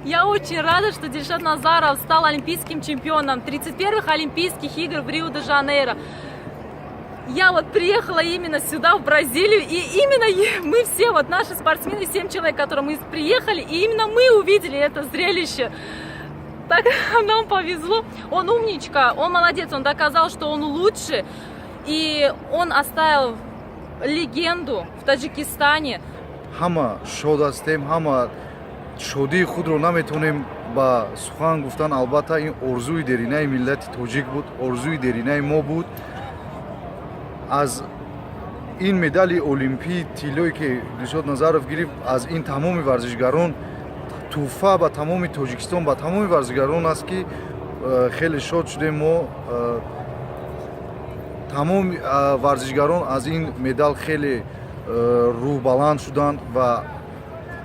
Я очень рада, что Дильшод Назаров стал олимпийским чемпионом 31-х Олимпийских игр в Рио-де-Жанейро. Я вот приехала именно сюда, в Бразилию, и именно мы все, вот наши спортсмены, 7 человек, которые мы приехали, и именно мы увидели это зрелище. Так нам повезло. Он умничка, он молодец, он доказал, что он лучше, и он оставил легенду в Таджикистане. Хама шодастем, хама шоди худро наметонем ба сухан гуфтан, албатта ин орзуи деринаи миллати тоҷик буд, орзуи деринаи мо буд. Аз ин медали олимпии тиллое ки Дилшод Назаров гирифт, аз ин тамоми варзишгарон туҳфа ба тамоми Тоҷикистон, ба тамоми варзишгарон аст ки хеле шод шудем. Мо тамоми варзишгарон аз ин медал хеле рӯҳбаланд шуданд ва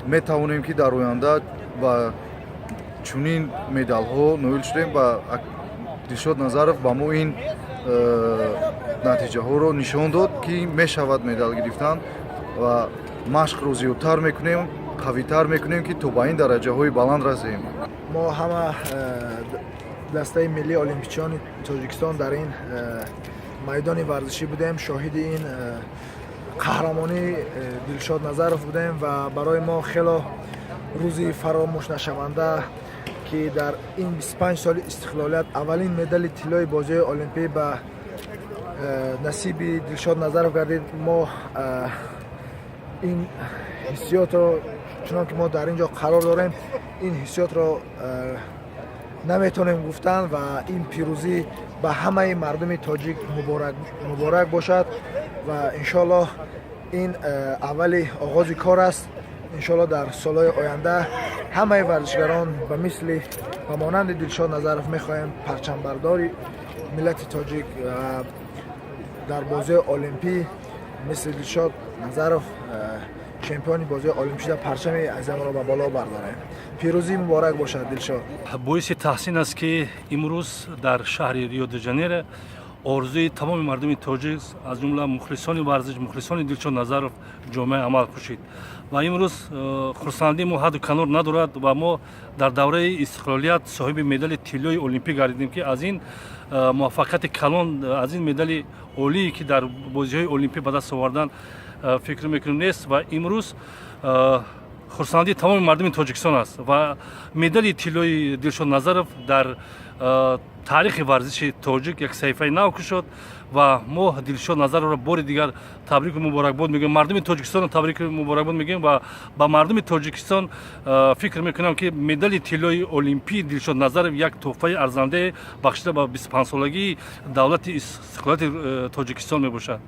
метавонем ки дар оянда ба чунин медалҳо ноил шудем. Ва Дилшод Назаров ба мо ин натиҷаҳоро нишон дод ки мешавад медал гирифтан, ва машқро зиёдтар мекунем, қавитар мекунем ки то ба ин дараҷаҳои баланд расем. мо ҳама дастаи миллии олимпичиёни Тоҷикистон дар ин майдони варзишӣ будем, шоҳиди ин қаҳрамонии Дилшод Назаров будем ва барои мо хело рӯзи фаромӯшнашаванда ки дар ин 25 соли истиқлолият аввалин медали тиллои бозии олимпӣ ба насиби Дилшод Назаров гардид. Мо ин ҳиссиётро, чунон ки мо дар ин ҷо қарор дорем, ин ҳиссиётро наметонем гуфтан ва ин пирӯзӣ ба ҳамаи мардуми тоҷик муборак бошад ва иншоаллоҳ ин аввали оғози кор аст. иншоаллоҳ дар солҳои оянда ҳамаи варзишгарон ба мисли ба монанди Дилшод Назаров мехоҳем парчамбардори миллати тоҷик дар бозии олимпӣ мисли Дилшод Назаров чемпиони бозии олимпӣ шуда парчами азамро ба боло бардорем. пирӯзӣ муборак бошад Дилшод. боиси таҳсин аст ки имрӯз дар шаҳри Рио-де-Жанейро орзуи тамоми мардуми тоҷик, аз ҷумла мухлисони варзиш, мухлисони Дилшод Назаров ҷомеа амал кушид. ва имрӯз хурсандии мо ҳадду канор надорад ва мо дар давраи истиқлолият соҳиби медали тиллои олимпӣ гардидем ки аз ин муваффақияти калон, аз ин медали олие ки дар бозиҳои олимпӣ ба даст овардан фикр мекунем нест. ва имрӯз хурсандии тамоми мардуми Тоҷикистон аст ва медали тиллои Дилшод Назаров дар таърихи варзиши тоҷик як саҳифаи нав кушод ва мо Дилшод Назаровро бори дигар табрику муборакбод мегӯем, мардуми Тоҷикистонро табрику муборакбод мегӯем ва ба мардуми Тоҷикистон фикр мекунам ки медали тиллои олимпии Дилшод Назаров як тӯҳфаи арзандае бахшида ба 25-солагии давлати истиқлолияти Тоҷикистон мебошад.